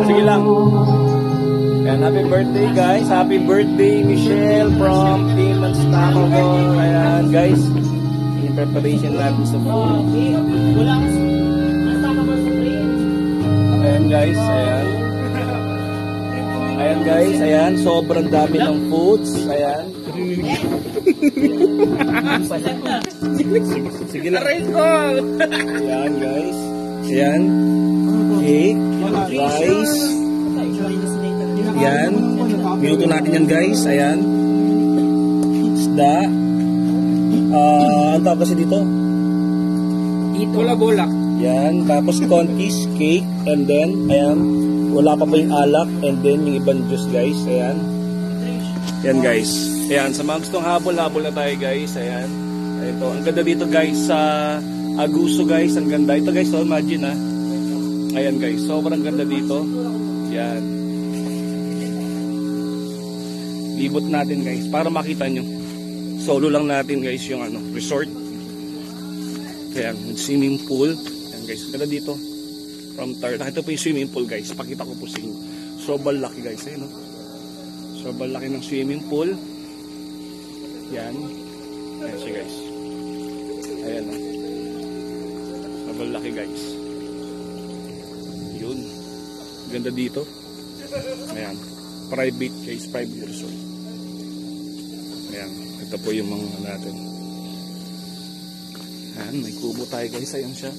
Sige lang. And happy birthday guys. Happy birthday Michelle from Team Manstacovor. Ayan guys. In preparation natin sa food. Ayan guys. Ayan. Ayan guys. Ayan. Sobrang dami ng foods. Ayan. Sige lang. Ayan guys. Ayan. Cake. Rice. Ayan. Minuto natin yan guys. Ayan. Isda. Ang tawag kasi dito? Bola-bola. Yan. Tapos conchis, cake. And then, ayan. Wala pa yung alak. And then, yung ibang juice guys. Ayan. Ayan guys. Ayan. Sa mga gustong habol-habol na tayo guys. Ayan. Ito. Ang ganda dito guys sa Aguso guys. Ang ganda. Ito guys. So, imagine ha. Ayan guys. Sobrang ganda dito. Ayan. Libot natin guys. Para makita nyo. Solo lang natin guys yung resort. Ayan, swimming pool. Ayan guys, ganda dito. From Tarlac. Ito po yung swimming pool guys. Pakita ko po sa inyo. Sobrang laki guys. Ayan, no? Sobrang laki ng swimming pool. Ayan. Ayan siya guys. Ayan, no? Sobrang laki guys. Yun. Ganda dito. Ayan. Private guys. Private resort. Ayan. Ito po yung mga natin. Ayan, may kubo tayo guys. Ayan siya.